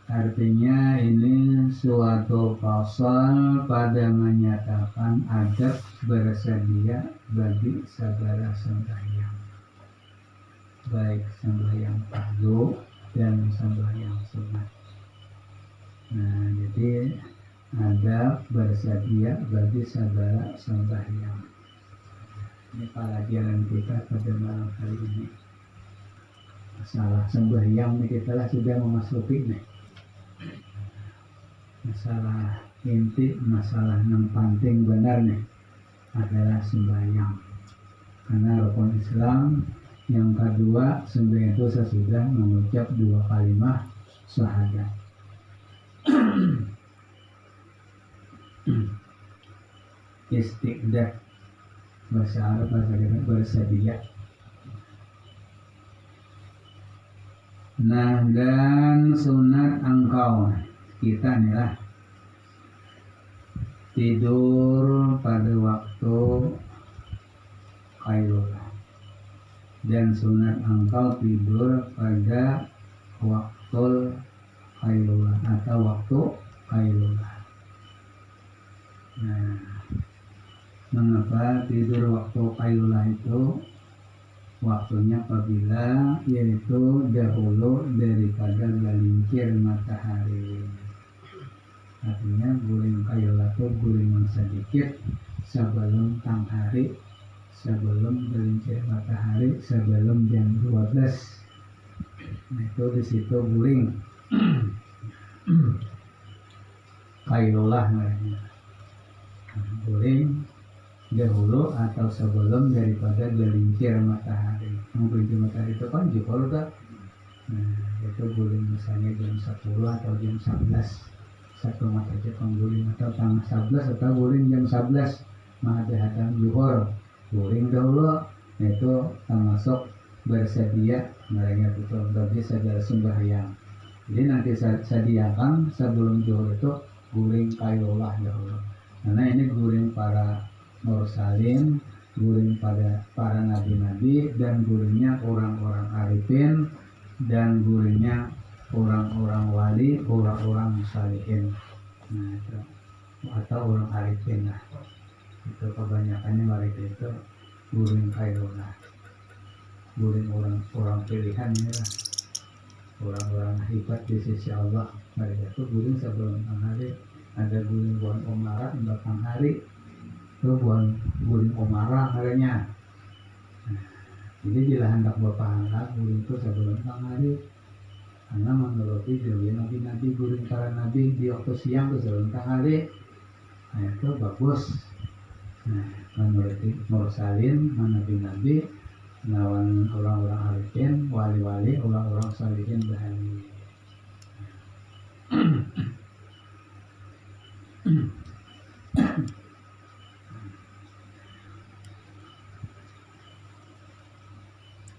Artinya ini suatu pasal pada menyatakan adab bersedia bagi segala sembahyang, baik sembahyang fardu dan sembahyang sunat. Nah, jadi adab bersedia bagi segala sembahyang. Ini pelajaran kita pada malam hari ini. Masalah sembahyang ini kita lah sudah memasuki nih. Masalah inti, masalah yang penting benar nih adalah sembahyang. Karena rukun Islam yang kedua sembahyang itu sesudah mengucap 2 kalimat syahadat. Istiqdah, bahasa Arab bersedia. Nah, dan sunat engkau kita nih lah tidur pada waktu qailullah, dan sunat engkau tidur pada waktu qailullah atau waktu qailullah. Nah, mengapa tidur waktu qailullah itu? Waktunya apabila yaitu dahulu daripada gelincir matahari. Artinya guling qailullah itu gulingan sedikit sebelum tang hari, sebelum gelincir matahari, sebelum jam 12. Nah, itu di situ guling qailullah namanya. Guling dahulu atau sebelum daripada gelincir matahari. Gelincir matahari itu kan juhur kan. Nah, itu guling misalnya jam 10 atau jam 11. Satu mata aja pengguling atau tanggal 11 atau guling jam 11. Mahadahatan juhur. Guling dahulu. Nah, itu termasuk bersedia mereka betul bagi segala sembahyang. Jadi nanti sediakan sebelum juhur itu guling qailullah dahulu. Karena ini guling para mursalin, guling pada para nabi-nabi, dan gulingnya orang-orang arifin, dan gulingnya orang-orang wali, orang-orang salihin. Nah, itu atau orang arifin lah. Itu kebanyakannya warga itu guling qailullah. Guling orang-orang pilihan ini lah. Orang-orang hebat di sisi Allah. Mereka itu guling sebelum hari. Ada guling bulan Umara di belakang hari. Itu guling Umara harinya. Nah, jadi bila hendak berpahala guling itu sebelum tang hari, karena menuruti jauhi nabi-nabi, guling para nabi di waktu siang itu sebelum tang hari. Nah, itu bagus. Nah, menuruti mursalin, nabi-nabi, lawan orang-orang arifin, wali-wali, orang-orang salihin bahari.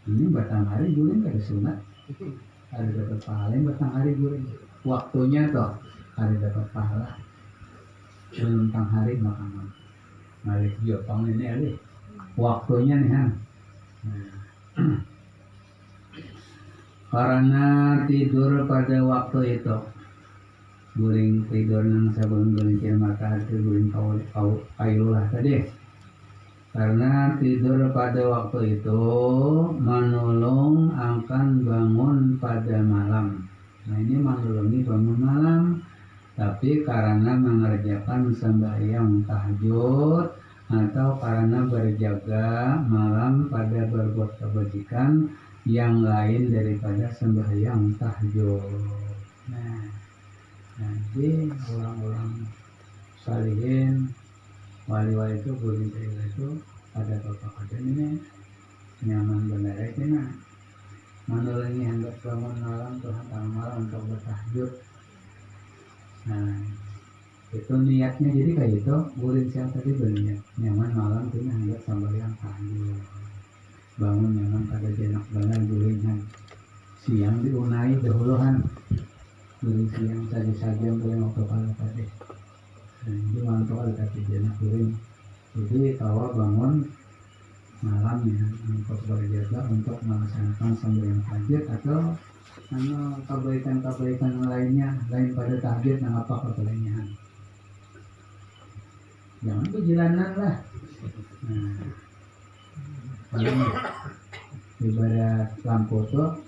Ini batang hari guling ada sunat, ada dapat pahala. Batang hari guling waktunya toh ada dapat pahala. Belum tang hari makanan malik jopang ini ali waktunya nih han. Karena tidur pada waktu itu guling tidur nang sebelum gelincir matahari, guling qailullah tadi. Karena tidur pada waktu itu menolong akan bangun pada malam. Nah, ini menolongi bangun malam, tapi karena mengerjakan sembahyang tahajud atau karena berjaga malam pada berbuat kebajikan yang lain daripada sembahyang tahajud. Nah, nanti orang-orang salihin, wali-wali itu guling itu ada bapak aja ini nyaman benar itu nah menolongi hendak bangun malam Tuhan tengah malam untuk bertahajud. Nah, itu niatnya jadi kayak gitu. Guling siang tadi berniat nyaman malam tuh hendak sembahyang tahajud, bangun nyaman pada jenak benar gulingan siang diunai dahuluan guling siang saja boleh waktu kalau tadi. Jadi mantap ada jenak guling. Jadi tawa bangun malam ya untuk berjaga untuk melaksanakan sembahyang tahajud atau kebaikan-kebaikan lainnya lain pada tahajud nang apa kebelanyahan. Jangan kejilanan lah. Ibarat lampu tuh,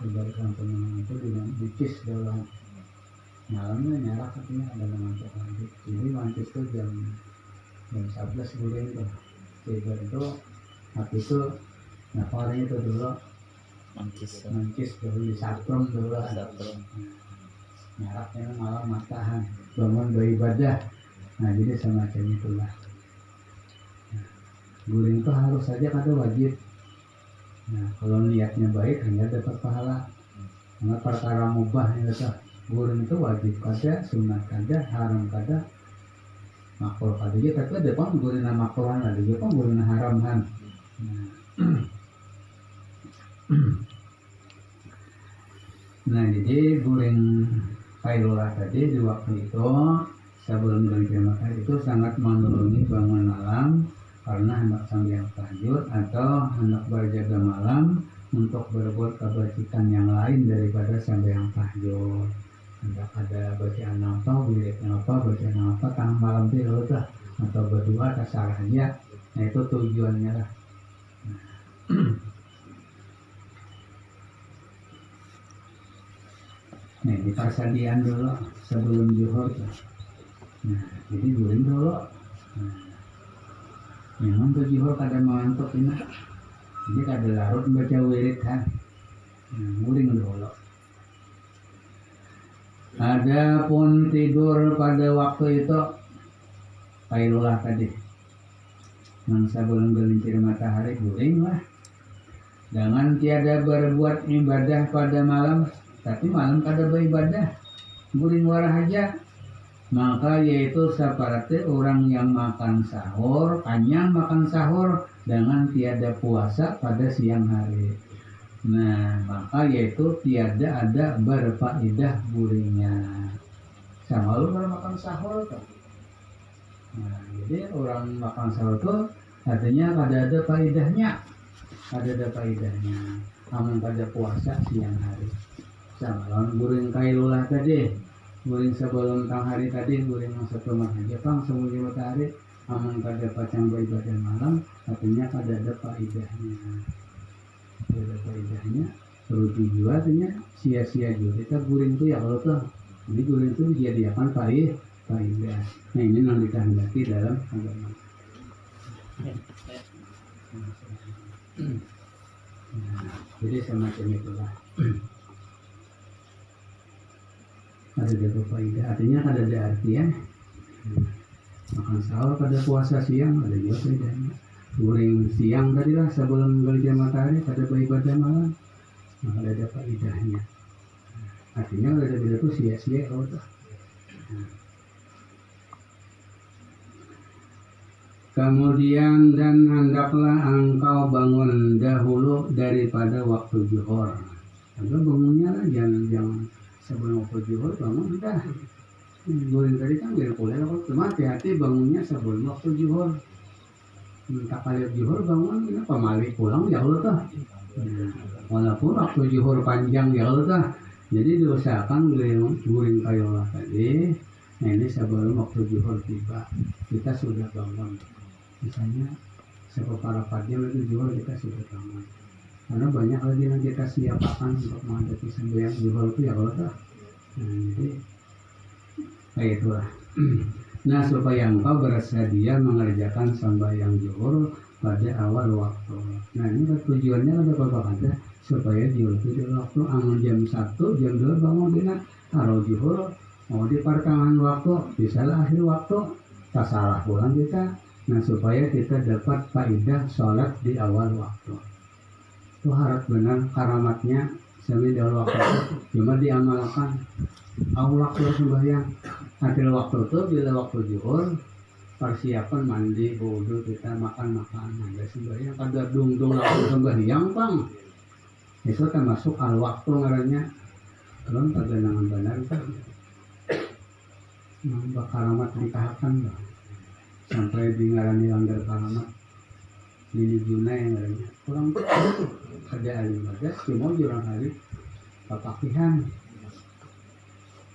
ibarat lampu itu dengan bucis dalam malamnya nyala katanya ada mengantuk lagi. Jadi mantis tuh jam 11 boleh itu. Ibarat itu api itu nafarnya itu dulu mancis dulu disatrum dulu nyalaknya malam matahan bangun beribadah. Nah jadi semacam itulah. Guling itu harus saja kada wajib. Nah kalau niatnya baik hanya dapat pahala. Karena perkara mubah itu guling itu wajib kada, sunat kada, haram kada, makruh kada. Jadi tapi ada pun guling makruhan ada juga pun guling haramhan. Nah jadi guling kailulah tadi di waktu itu sebelum gelintir matahari itu sangat menuruni bangun malam karena hendak sambil tahajud atau hendak berjaga malam untuk berbuat kebajikan yang lain daripada sambil tahajud. Hendak ada bacaan apa, wiridnya apa, bacaan apa tengah malam itu lah atau berdoa terserah aja. Nah itu tujuannya lah. Nah di persediaan dulu sebelum zuhur tuh. Nah jadi guling dulu. Memang tuh zuhur kada mengantuk ini. Jadi kada larut baca wirid kan. Guling dulu. Adapun tidur pada waktu itu kailulah tadi. Yang sebelum gelincir matahari guling lah. Jangan tiada berbuat ibadah pada malam. Tapi malam kada beribadah, guling warah aja. Maka yaitu seperti orang yang makan sahur, kenyang makan sahur dengan tiada puasa pada siang hari. Nah, maka yaitu tiada ada berfaedah gulingnya. Sama lu kalau makan sahur tuh. Nah, jadi orang makan sahur tuh artinya kada ada faedahnya. Kada ada faedahnya. Amun pada puasa siang hari. Sama lawan guring kailulah tadi, guring sebelum tang hari tadi, guring yang sebelum aja pang sebelum matahari, aman pada pacang beribadah malam, artinya kada ada faedahnya, ada faedahnya, rugi juga artinya sia-sia juga. Kita guring itu ya kalau tuh, jadi guring itu dijadikan faedah. Nah ini yang dikehendaki dalam agama. Nah, jadi semacam itulah. Ada jatuh faedah, artinya ada arti ya. Makan sahur pada puasa siang ada juga faedahnya. Guring siang tadi lah sebelum gelintir matahari pada beribadah malam, maka ada faedahnya. Artinya ada beda tuh sia-sia kalau tuh. Kemudian dan hendaklah engkau bangun dahulu daripada waktu zuhur. Atau bangunnya lah jangan sebelum waktu zuhur bangun udah. Guling tadi kan biar kuliah kalau cuma hati-hati bangunnya sebelum waktu zuhur. Minta kali zuhur bangun ini pamali pulang ya Allah tuh. Walaupun waktu zuhur panjang ya Allah tuh. Jadi diusahakan guling kayolah tadi. Nah ini sebelum waktu zuhur tiba kita sudah bangun. Misalnya seperempat jam itu zuhur kita sudah bangun. Karena banyak lagi yang kita siapkan untuk menghadapi sembahyang zuhur itu ya Allah tuh. Nah jadi kayak itulah. Nah supaya engkau bersedia mengerjakan sembahyang zuhur pada awal waktu. Nah ini tujuannya ada apa kata supaya zuhur itu di waktu aman jam 1 jam 2 bangun dina kalau zuhur mau di pertengahan waktu bisalah akhir waktu tak salah pulang kita. Nah supaya kita dapat faedah sholat di awal waktu. Itu harap benar karamatnya sampai di awal waktu cuma diamalkan awal waktu sembahyang. Akhir waktu itu bila waktu zuhur persiapan mandi wudu kita makan ada sembahyang pada dung waktu sembahyang bang itu termasuk al waktu ngarannya belum pada nangan benar kan nambah karamat ditahakan bang sampai di ngarani langgar karamat di juna yang ngarannya kurang ada alim ada semua jurang hari papakihan.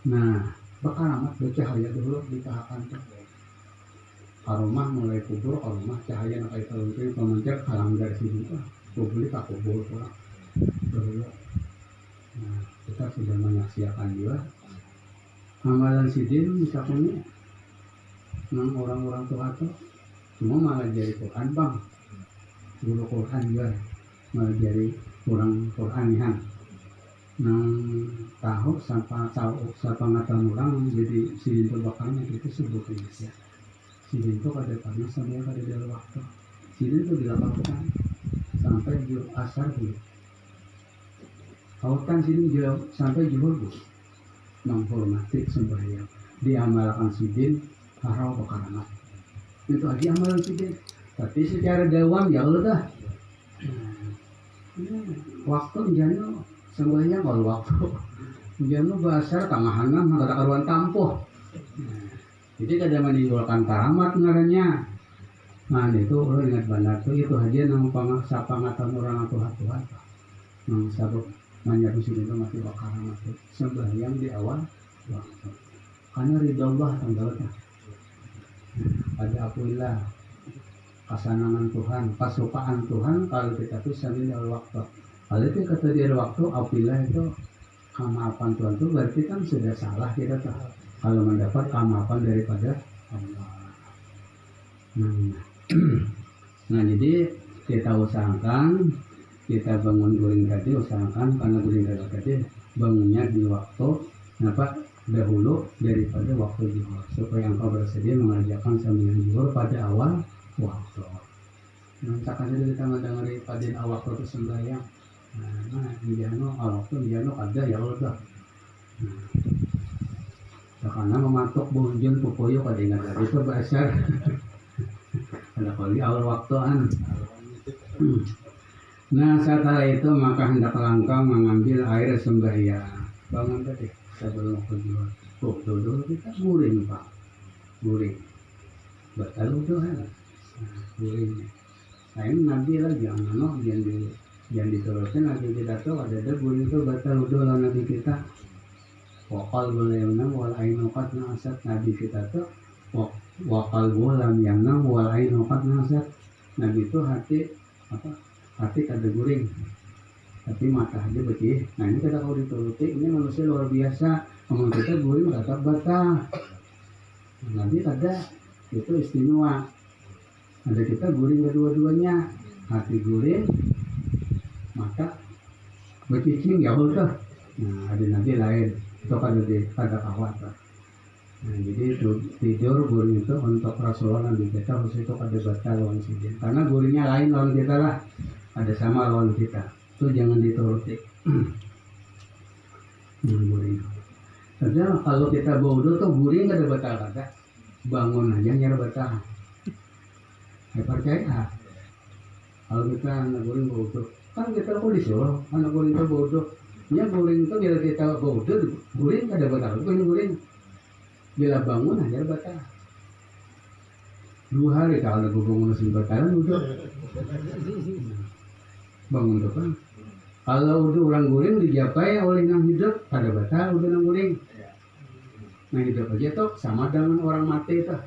Nah, bakaramat bercahaya dulu di tahapan tuh. Karomah mulai kubur, karomah cahaya nak itu itu pemencet halang dari sini tuh. Kubur tak kubur tuh. Dulu. Nah, kita sudah menyaksikan juga amalan sidin misalnya nang orang-orang tua tuh cuma malah jadi Quran bang, guru Quran juga malah jadi kurang Quranihan. Nang tahu sampai ngatan orang jadi sidin tuh bakalnya itu sebut Indonesia. Sidin tuh kada pernah sampai kada ada waktu. Sidin tuh dilakukan sampai jam asar dulu. Kautan sidin sampai juhur dulu. Menghormati sembahyang, diamalkan sidin harau bakaramat. Itu aja amalan sidin. Tapi secara dawam ya Allah dah. Waktu jano sembahyang kalau waktu jano basar tamahanan ada karuan tampuh. Jadi kada menimbulkan karamat ngarannya. Nah itu lo ingat benar tuh itu aja nang sapangatan orang atau hatuan. Nang sabuk manyaru sidin itu masih bakaramat tuh. Sembahyang di awal waktu. Karena ridha Allah tanggalnya. Pada akuilah kesenangan Tuhan, kesukaan Tuhan kalau kita tuh sambil ada waktu. Kalau itu kata dia waktu, akuilah itu kemaafan Tuhan tuh berarti kan sudah salah kita tuh. Kalau mendapat kemaafan daripada Allah. Nah jadi kita usahakan kita bangun guring tadi usahakan karena guring tadi bangunnya di waktu kenapa dahulu daripada waktu zuhur supaya engkau bersedia mengerjakan sembahyang zuhur pada awal waktu. Nah, saja kita mendengari pada awal waktu sembahyang. Nah, indiano awal waktu indiano ada ya Allah. Nah, karena mematok bunjun pupuyo pada ingat itu bahasa. Ada kali awal waktuan. Nah setelah itu maka hendak langkah mengambil air sembahyang. Bangun tadi sebelum kedua. Dulu kita guring pak, guring. Batal udah kan? Guring. Nah ini nabi lagi yang mana yang diteruskan nabi kita tuh ada guring itu batal udah lah nabi kita. Wakal bolehna wal ainukat nasat nabi kita tuh wakal bolam yang wal ainukat nasat nabi itu hati apa? Hati kada guring, tapi mata aja bersih. Nah ini kita kalau dituruti, ini manusia luar biasa. Ngomong kita guring tetap batal. Nanti ada itu istimewa. Ada kita guring kedua-duanya, hati guring, mata bercicing ya udah. Nah ada nanti lain, itu kada kawat lah. Nah jadi tidur guring itu untuk Rasulullah Nabi kita khusus itu kada batal lawan sidin. Karena guringnya lain lawan kita lah. Ada sama lawan kita, itu jangan dituruti. Guring. Saja kalau kita bodoh tuh guring gak ada batal kata, bangun aja nyara batal. Ya percaya. Kalau kita anak guring bodoh, kan kita kok disuruh anak guring itu bodoh. Ya guring itu bila kita bodoh, guring gak ada batal. Bukan guring, bila bangun aja batal. 2 hari kalau ada bangun masih batalan udah. Bangun tuh kan kalau udah orang guring dijapai oleh yang hidup pada batal udah yang guring. Nah hidup aja tuh sama dengan orang mati tuh.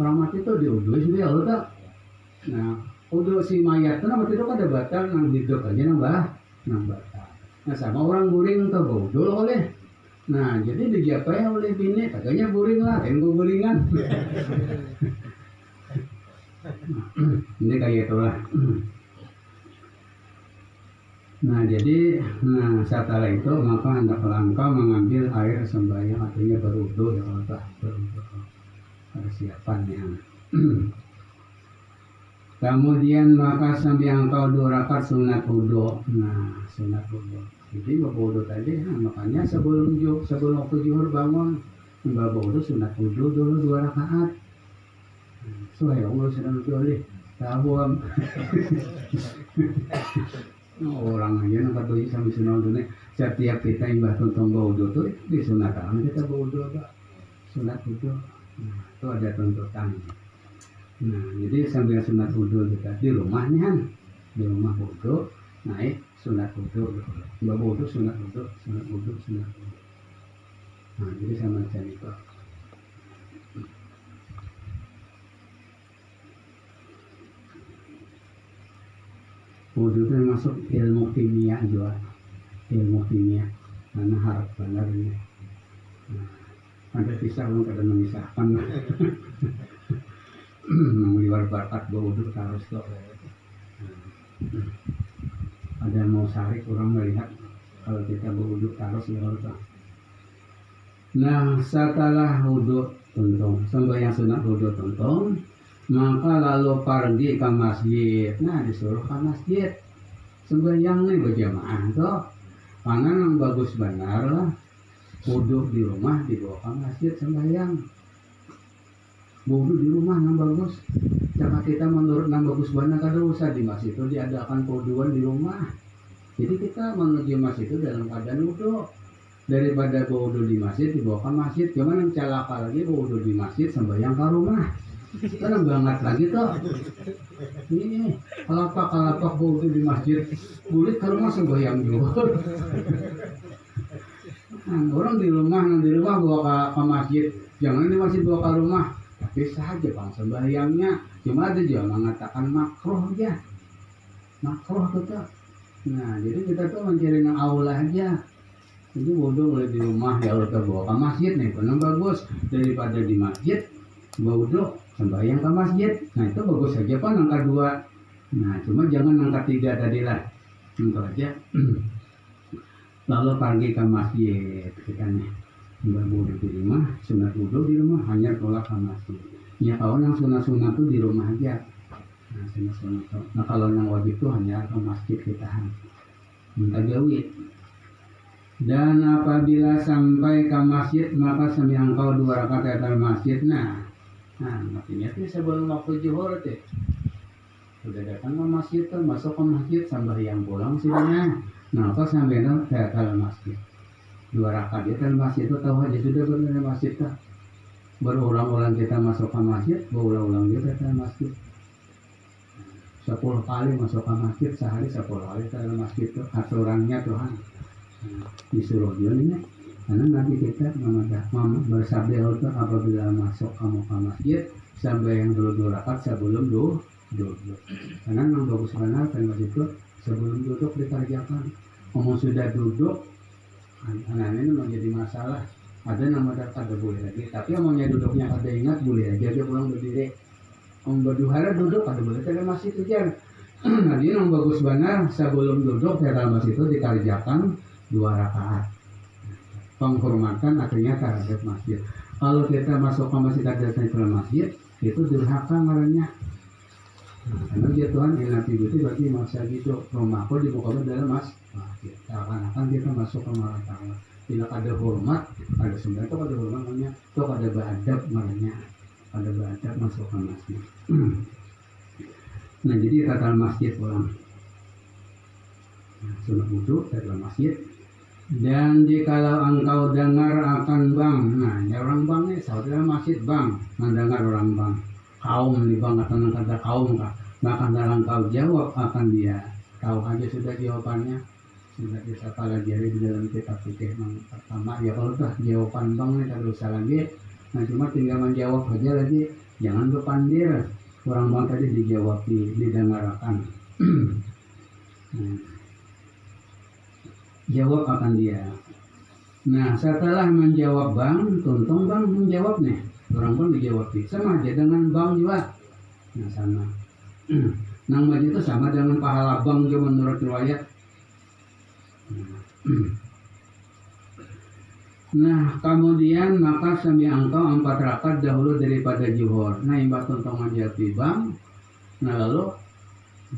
Orang mati tuh diuduh sudah Allah tuh. Nah udah si mayat tuh mati tuh pada batal yang hidup aja nambah batal. Nah sama orang guring tuh bodoh oleh. Nah jadi dijapai oleh bini katanya guring lah yang guringan. Ini kayak itulah. Nah jadi setelah itu maka hendak langkah mengambil air sembahyang artinya berwudu ya Allah berwudu persiapannya. Kemudian maka sambil engkau 2 rakaat sunat wudu. Nah sunat wudu. Jadi wudu tadi makanya sebelum waktu zuhur bangun mbak wudu sunat wudu dulu 2 rakaat. Soalnya Allah sedang boleh tahu. Orang aja nak kata sampai sunat dunia setiap kita yang batu tombol wudu tuh disunatkan kita wudu apa sunat wudu. Nah, itu ada tuntutan. Nah jadi sambil sunat wudu kita di rumahnya di rumah wudu naik sunat wudhu, mbak wudhu sunat wudhu, sunat wudhu, sunat wudhu. Nah jadi sama macam itu. Wudhu itu masuk ilmu kimia juga, ilmu kimia, karena harap benar ini. Nah, ada kisah belum kada mengisahkan. Meliwar bakat wudhu harus kok. Ada yang mau sarik orang melihat kalau kita berwudhu harus ya Allah. Nah setelah wudhu tuntung, sembahyang sunat wudhu tuntung, maka lalu pergi ke masjid. Nah disuruh ke masjid sembahyang nih berjamaah tuh, karena yang bagus benar lah wudhu di rumah dibawa ke masjid sembahyang. Wudhu di rumah yang bagus. Cara kita menurut yang bagus benar kada usah di masjid itu diadakan wudhuan di rumah. Jadi kita menuju masjid itu dalam keadaan wudhu. Daripada wudhu di masjid dibawa ke masjid, cuman yang celaka lagi wudhu di masjid sembahyang ke rumah. Kan banget lagi tuh. Ini kalapak wudhu di masjid, kulit ke rumah sembahyang juga. Nah, orang di rumah bawa ke masjid, jangan di masjid bawa ke rumah. Tapi saja bang sembahyangnya, cuma ada juga mengatakan makruh ya, makruh tuh. Nah jadi kita tuh mencari yang aula aja. Jadi wudhu boleh di rumah ya Allah bawa ke masjid nih, benar bagus daripada di masjid wudhu sembahyang ke masjid. Nah itu bagus saja pak angka 2. Nah cuma jangan angka 3 tadi lah, itu aja. Lalu pergi ke masjid kita nih. Wudhu di rumah, sunat wudhu di rumah, hanya tolak ke masjid. Ya kalau yang sunat tuh di rumah aja. Nah sunat tuh. Nah kalau yang wajib tuh hanya ke masjid kita minta jauhi. Dan apabila sampai ke masjid maka sembahyang kau 2 rakaat di masjid. Nah maksudnya itu sebelum waktu zuhur teh. Sudah datang ke masjid tuh, masuk ke masjid sembahyang pulang sihnya. Nah apa sampai ke masjid. 2 rakaat di masjid itu tahu aja sudah berada di masjid kan. Berulang-ulang kita masuk ke masjid, berulang-ulang kita ke masjid. 10 kali masuk ke masjid, sehari 10 kali ke masjid itu aturannya Tuhan. Disuruh dia nih, karena nanti kita bersabda itu apabila masuk kamu ke masjid sampai yang dulu 2 rakaat sebelum duduk. Karena yang bagus benar kan masjid itu sebelum duduk dikerjakan. Kamu sudah duduk, anak-anak ini menjadi masalah. Ada nama kada boleh lagi, tapi omongnya duduknya kada ingat boleh aja dia pulang berdiri. Om berduhara duduk kada boleh pada masjid itu jar. Nah dia yang bagus benar sebelum duduk pada masjid itu dikerjakan 2 rakaat. Penghormatan akhirnya terhadap masjid. Kalau kita masuk ke masjid ke masjid itu durhaka ngarannya. Karena dia Tuhan yang nanti itu berarti masa gitu rumahku di muka dalam masjid. Seakan-akan kita masuk ke malam tangga. Tidak ada hormat, ada sebenarnya itu ada hormat namanya, itu ada beradab namanya, ada beradab masuk ke masjid. Nah jadi kata masjid orang, sunat wudhu dari masjid. Dan jikalau engkau dengar akan bang, nah ya orang bang nih, saudara masjid bang, mendengar orang bang, kaum di bang atau kata kaum kah, maka dalam kau jawab akan dia, tahu aja sudah jawabannya. Sudah bisa pelajari di dalam kitab fikih pertama ya kalau tuh jawaban bang nih kalau usah lagi. Nah cuma tinggal menjawab aja lagi, jangan berpandir. Orang bang tadi dijawab didengarkan. Jawab akan dia. Nah setelah menjawab bang, tuntung bang menjawab nih. Orang bang dijawab sama aja dengan bang juga. Nah sama. Nang maju itu sama dengan pahala bang juga menurut riwayat. Nah kemudian maka sami engkau 4 rakaat dahulu daripada zuhur. Nah imbah tontongan jati bang. Nah lalu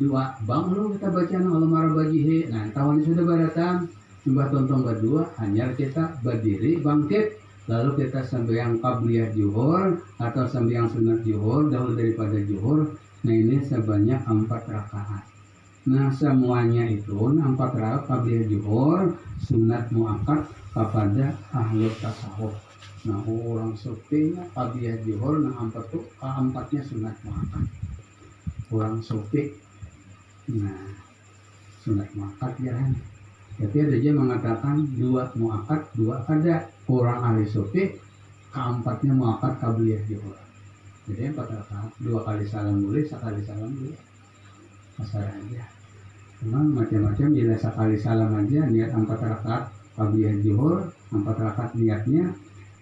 2 bang lalu kita baca alamara bajihe. Nah tahun ini sudah berdatang. Imbah tontong berdua hanya kita berdiri bangkit. Lalu kita sembahyang qabliyah zuhur atau sembahyang sunat zuhur dahulu daripada zuhur. Nah ini sebanyak 4 rakaat. Nah semuanya itu 4 rakaat qabliyah zuhur sunat muakkad kepada ahli tasawuf. Nah orang sufinya qabliyah zuhur, nah 4 itu keempatnya sunat muakkad. Orang sufi. Nah sunat muakkad jalan. Tapi ada aja mengatakan 2 muakkad 2 kada, kurang ahli sufi keempatnya muakkad qabliyah juhur. Jadi 4 rakaat 2 kali salam boleh, sekali salam boleh, asal aja. Memang macam-macam, bila sekali salam aja niat 4 rakaat qabliyah juhur, 4 rakaat niatnya.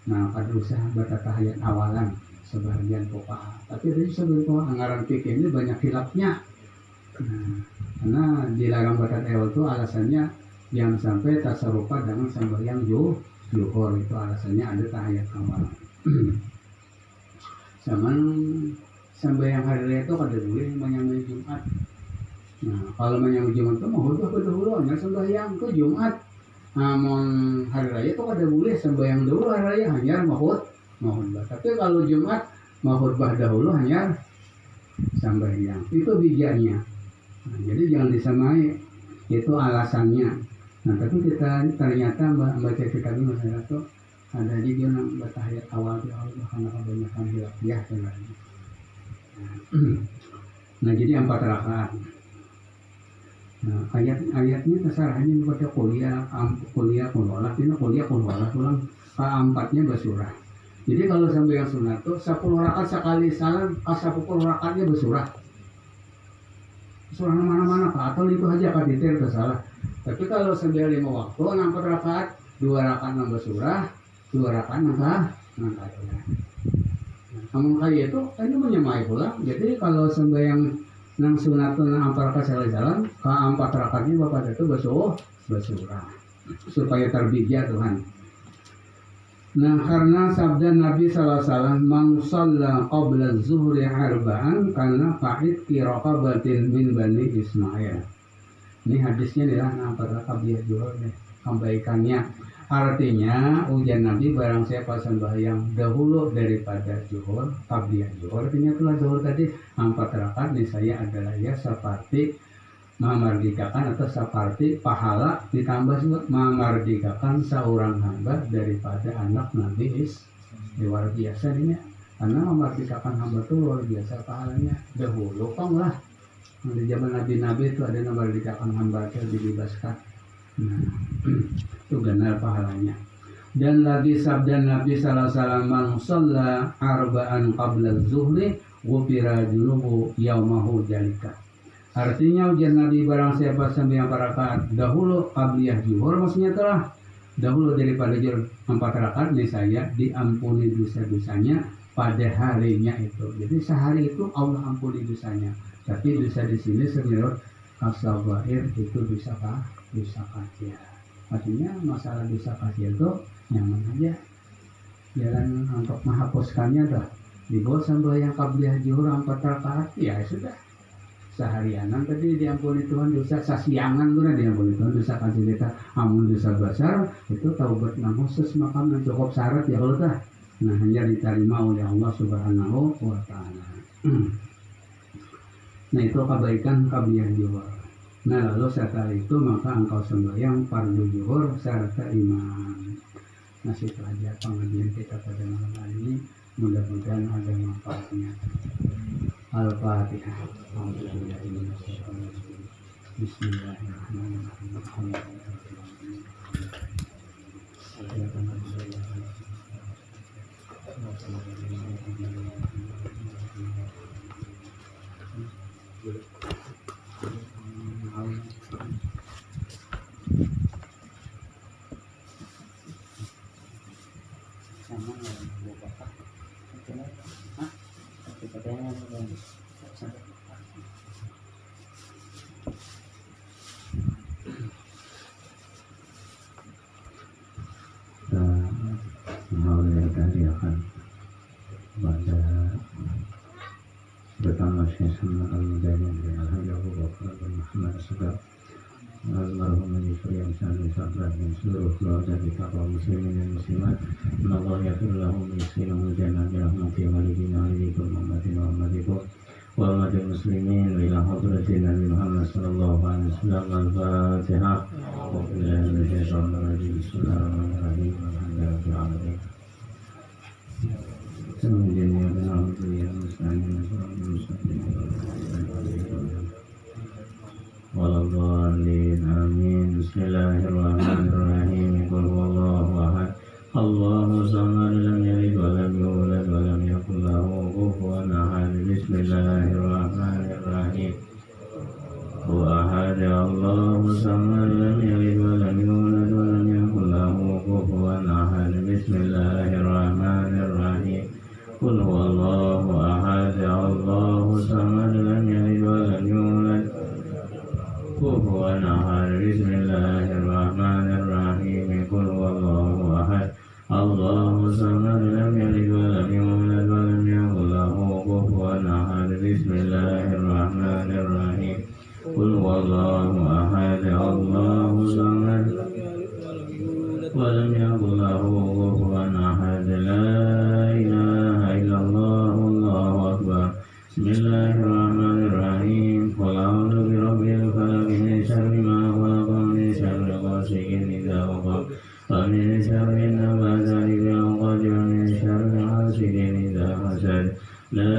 Nah, pada usaha baca tahiyat awalan sebagian fuqaha. Tapi dari sebagian fuqaha anggaran fikih ini banyak khilafnya. Nah, karena dilarang baca tahiyat itu alasannya yang sampai tasarupa dengan sembahyang zuhur, itu alasannya ada tahiyat awal. Sama sembahyang hari raya itu kada boleh menyamai Jumat. Nah, kalau menyamai Jumat itu mau dulu hanya sembahyang ke Jumat. Namun hari raya itu kada boleh sembahyang dulu hari raya, hanya mahut bah. Tapi kalau Jumat mahut bah dahulu hanya sembahyang. Itu bijaknya. Nah, jadi jangan disamai, itu alasannya. Nah, tapi kita ternyata baca kitab ini masyarakat tuh ada juga yang bertahiyat awal di Allah karena kebanyakan hilafiyah sebenarnya. Nah, jadi 4 rakaat. Nah, ayatnya terserahnya membaca kuliah kulwalah, ini kuliah kulwalah ulang keempatnya bersurah. Jadi kalau sampai yang sunat tuh 10 rakaat sekali salam, 10 rakaatnya bersurah. Surah mana-mana atau itu aja kan detail tersalah. Tapi kalau sambil 5 waktu 4 rakaat, 2 rakaat nambah surah, 2 rakaat nambah ayat. Namun kayak itu ini menyamai pula. Jadi kalau sembahyang nang sunat nang 4 rakaat sekali salam, ke 4 rakaatnya bapak itu bersurah supaya terbija Tuhan. Nah, karena sabda Nabi SAW, man shalla qabla zuhri arba'an karena fa'id kiraqabatin min bani Ismail. Ini hadisnya adalah 4 rakaat zuhur nih, kebaikannya. Artinya ujian Nabi barang siapa sembahyang dahulu daripada zuhur, qabliyah zuhur, artinya telah zuhur tadi 4 rakaat nih saya adalah ya seperti memerdekakan atau seperti pahala ditambah memerdekakan seorang hamba daripada anak Nabi luar biasa ini. Karena memerdekakan hamba itu luar biasa pahalanya. Dahulu kan lah di zaman Nabi-Nabi itu ada memerdekakan hamba itu dibebaskan. Nah, itu benar pahalanya. Dan lagi sabda Nabi sallallahu alaihi wasallam, man shalla arba'an qabla zuhri ghufira junubu yaumahu jalika. Artinya ujian Nabi barang siapa sembahyang 4 rakaat dahulu qabliyah zuhur, maksudnya telah dahulu daripada zuhur 4 rakaat nih saya diampuni dosa-dosanya pada harinya itu. Jadi sehari itu Allah ampuni dosanya. Tapi dosa di sini sebenarnya as-sabair itu dosa kecil. Artinya masalah dosa kecil itu nyaman aja. Jalan untuk menghapuskannya dah. Dibuat sembahyang qabliyah zuhur 4 rakaat ya sudah. Seharianan tadi diampuni Tuhan dosa, sasiangan tuh diampuni Tuhan dosa kecil kita. Amun dosa besar itu taubat nang khusus makam yang cukup syarat ya Allah dah. Nah, hanya diterima oleh Allah Subhanahu wa taala. Nah, itu kebaikan qabliyah zuhur. Nah, lalu setelah itu maka engkau sembahyang fardu zuhur serta imam. Nah, itu aja pengajian kita pada malam hari ini. Mudah-mudahan ada manfaatnya. Al-Fatihah. Bismillahirrahmanirrahim. Pertama saya sama al-Mujahidin dan Al-Hajjah Abu Bakar dan Muhammad Asghar almarhum Yusuf yang sangat sabar dan seluruh keluarga kita kaum muslimin dan muslimat. Allah yaghfir lahum wa jannah bi rahmatihi wa lidinikum Muhammadin wa ummatikum wa ummatil muslimin ila hadratin Nabi Muhammad sallallahu alaihi wasallam. Al-Fatihah. Bismillahirrahmanirrahim. Alhamdulillahirabbil alamin. Walau آمين. بسم الله الرحمن الرحيم. قل هو الله أحد الله الصمد لم يلد ولم يولد ولم يكن له كفوا أحد. بسم الله الرحمن الرحيم. هو أحد الله الصمد لم يلد ولم يولد ولم يكن له كفوا أحد. بسم الله الرحمن الرحيم. قل هو الله أحد الله الصمد لم يلد ولم يولد كفوا أحد. بسم الله الرحمن الرحيم. قل هو الله أحد الله الصمد لم يلد ولم يولد ولم يكن له كفوا أحد. بسم الله الرحمن الرحيم. قل هو الله أحد الله الصمد ولم يكن له كفوا أحد. لا إله إلا الله الله أكبر. بسم الله الرحمن الرحيم. قل أعوذ برب الفلق من شر ما خلق ومن شر غاسق إذا وقب ومن شر النفاثات في العقد ومن شر حاسد إذا حسد. لا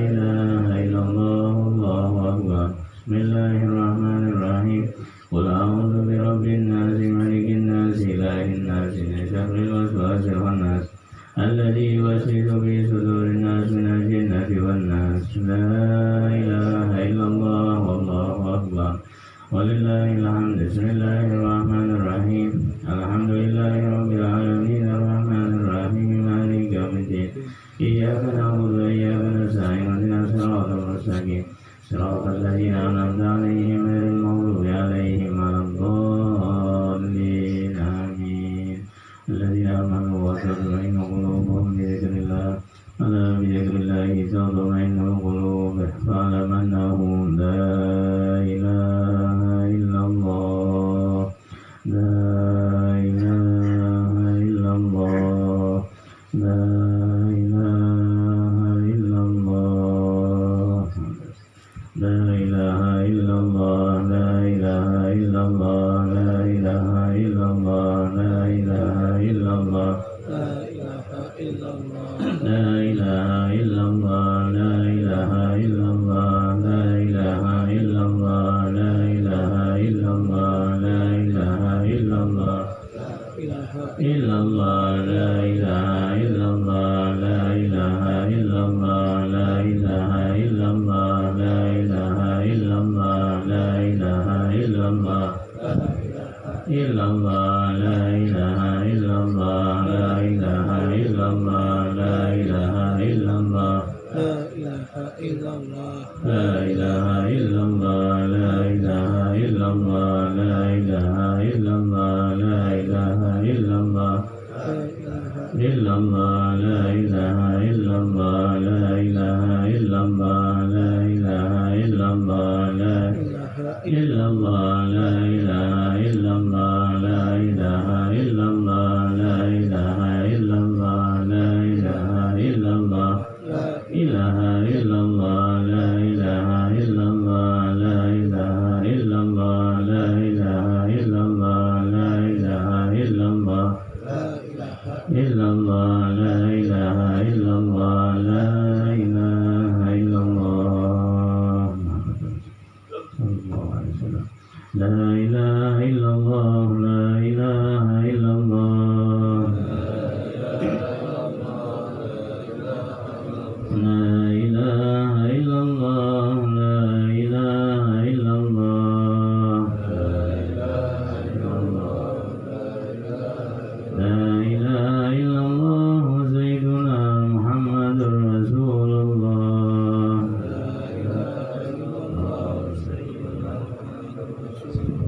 إله إلا الله الله أكبر. بسم الله الرحمن الرحيم. قل أعوذ برب الناس ملك الناس إله الناس من شر الوسواس الخناس الذي يوسوس في صدور الناس من الجنة والناس. لا إله إلا الله والله أكبر ولله الحمد. بسم الله الرحمن الرحيم. الحمد لله رب العالمين الرحمن الرحيم مالك يوم الدين. إياك نعبد وإياك نستعين اهدنا الصراط المستقيم صراط الذين أنعمت عليهم غير المغضوب عليهم ولا الضالين. آمين. الذين آمنوا وتطمئن قلوبهم بذكر الله ألا بذكر الله تطمئن القلوب. فاعلم أنه لا إله إلا الله لا إله إلا الله لا إله إلا الله لا إله إلا الله لا إله إلا الله لا إله إلا الله لا إله إلا الله لا إله إلا الله لا إله إلا الله لا إله إلا الله لا إله إلا الله لا إله إلا الله إلا الله لا إله إلا الله لا إله إلا الله لا إله إلا الله لا إله إلا الله لا إله إلا الله إلا الله لا إله إلا الله لا إله إلا الله لا إله إلا الله لا إله إلا الله لا إله إلا الله لا إله إلا الله لا إله إلا الله إلا الله لا إله إلا الله لا إله إلا الله لا إله إلا الله لا إلا الله لا إله إلا الله لا إله إلا الله لا إله إلا الله لا إله إلا الله إله إلا الله لا إله إلا الله لا إله إلا الله لا إله إلا الله لا إله إلا الله إلا الله لا إله إلا الله لا إله إلا الله لا إله إلا الله لا إله إلا الله لا إله إلا الله لا إله إلا الله لا إله إلا الله سيدنا محمد رسول الله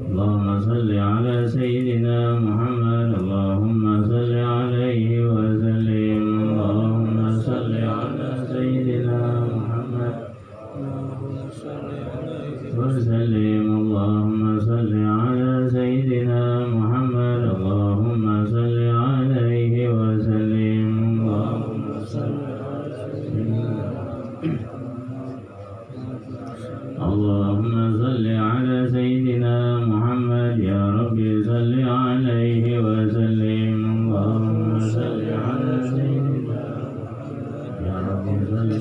اللهم صل على سيدنا محمد اللهم صل عليه وسلم اللهم صل على سيدنا محمد وسلم اللهم صل على سيدنا محمد اللهم صل عليه وسلم اللهم صل على سيدنا اللهم صل على سيدنا محمد يا رب صل عليه وسلم اللهم صل على سيدنا يا رب صل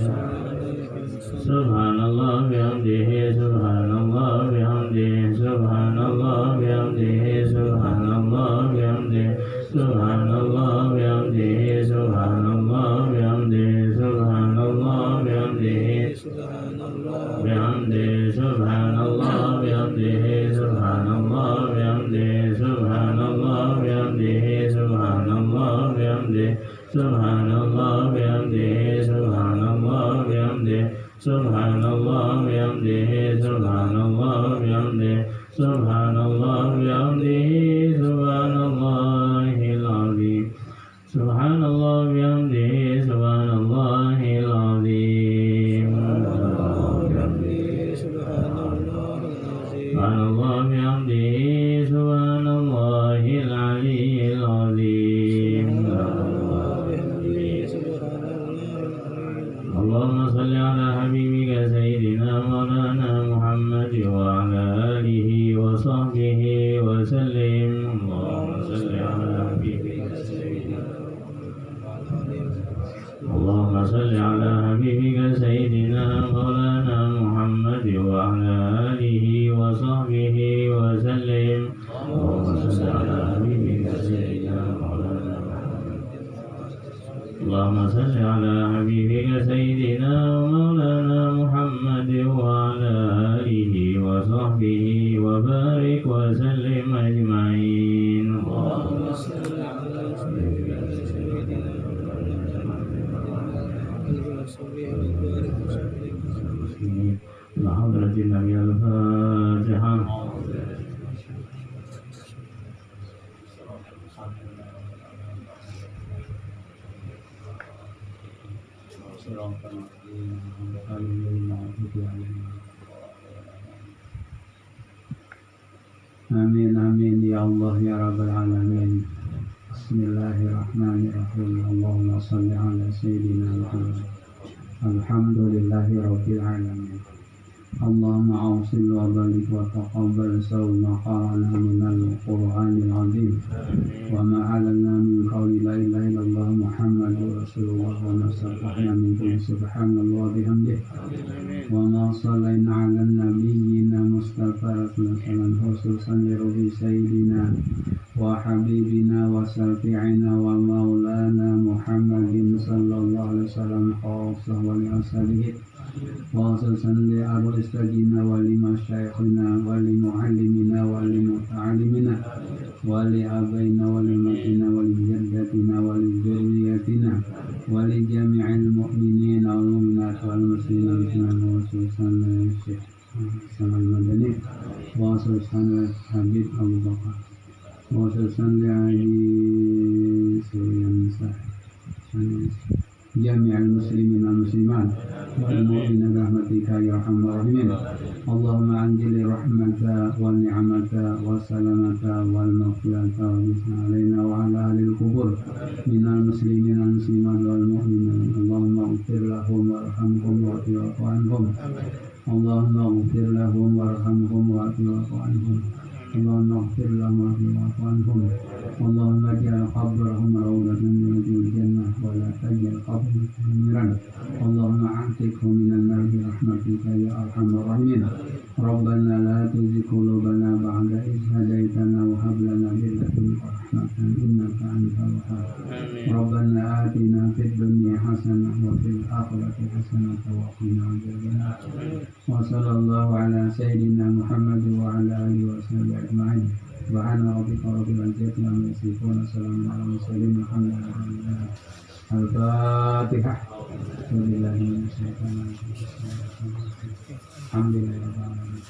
سبحان الله بحمده سبحان الله بحمده سبحان الله bihamdihi subhanallah bihamdihi subhanallah bihamdihi bihamdihi subhanallah bihamdihi subhanallah bihamdihi subhanallah bihamdihi subhanallah bihamdihi subhanallah bihamdihi subhanallah bihamdihi subhanallah bihamdihi subhanallah bihamdihi subhanallah bihamdihi subhanallahil azim subhanallah bihamdihi subhanallahil azim subhanallah bihamdihi subhanallahil aliyyil azim Allahumma salli ala habibika sayyidina maulana Muhammad wa ala alihi wa sahbihi wa sallim Allahumma salli ala habibika sayyidina Allahumma salli ala habibika sayyidina maulana Muhammad wa ala alihi wa sahbihi wa sallim Allahumma salli ala habibika sayyidina maulana اللهم صل على حبيبك سيدنا ومولانا محمد وعلى آله وصحبه وبارك وسلم أجمعين اللهم صل على حبيبك سيدنا وحضرة النبي الفاتحة Amin amin ya Allah ya Rabbal alamin. Bismillahirrahmanirrahim. Allahumma salli ala sayyidina Muhammad. Alhamdulillahi rabbil alamin. Allahumma awsil wa barik wa taqabbal sawma qara'na minal Qur'anil azim wa ma 'alanna min qawli la ilaha illallah Muhammadur Rasulullah wa nasabbahna min kulli subhanallah bihamdihi wa ma sallayna 'ala nabiyyina Mustafa sallallahu khususan li ruhi sayyidina wa habibina wa syafi'ina wa maulana Muhammadin sallallahu alaihi wasallam khassa wa li ashabihi وخصوصا لأرواح استاذنا ولمشايخنا ولمعلمنا ولمتعلمنا ولأبينا ولأمتنا ولجدتنا ولذريتنا ولجميع المؤمنين والمؤمنات والمسلمين وخصوصا للشيخ حسن المدني وخصوصا للحبيب أبو بكر وخصوصا لعلي سوريا جميع المسلمين والمسلمات والمؤمنين برحمتك يا أرحم الراحمين اللهم أنزل رحمة والنعمة والسلامة والمغفرة والحسن علينا وعلى أهل القبور من المسلمين والمسلمات والمؤمنين اللهم اغفر لهم وارحمهم واعف عنهم اللهم اغفر لهم وارحمهم واعف عنهم اللهم اغفر لهم واعف عنهم اللهم اجعل قبرهم روضة من رياض الجنة ولا تجعل قبرهم نيرا اللهم اعتقهم من النار برحمتك يا ارحم الراحمين ربنا لا تزغ قلوبنا بعد إذ هديتنا وهب لنا من لدنك رحمة إنك أنت الوهاب ربنا آتنا في الدنيا حسنة وفي الآخرة حسنة وقنا عذاب النار وصلى الله على سيدنا محمد وعلى آله وصحبه أجمعين سبحان ربك رب العزة عما يصفون وسلام على المرسلين والحمد لله. الفاتحة. بسم الله الرحمن الرحيم. الحمد لله رب العالمين.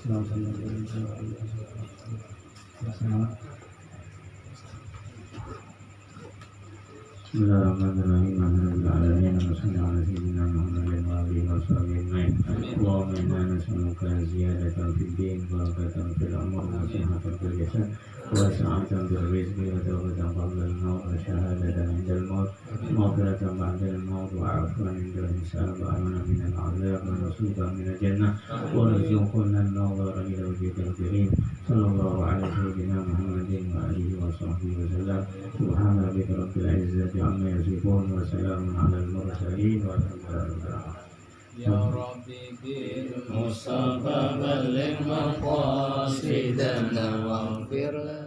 Bismillahirrahmanirrahim. Alhamdulillahirabbil alamin. Wassallallahu ala sayyidina Muhammadin wa alihi washabihi ajma'in. Allahumma inna nas'aluka ziyadatan fid din wa barakatan fil umur wa sihhatan fil jasad wa sa'atan fil rizqi wa tawbatan qabla al-maut wa shahadatan 'inda al-maut wa maghfiratan ba'da al-maut wa 'afwan 'inda al-hisab wa amanan min al-'adab wa nasuban min al-jannah wa rizqana an-nadhara ila wajhikal karim. Sallallahu ala sayyidina Muhammadin wa alihi wa sahbihi wa sallam. Subhana rabbika rabbil 'izzati amma yasifun wa salamun 'alal mursalin walhamdulillahi rabbil alamin. Ya Rabbi bil Mustafa balligh maqasidana waghfir lana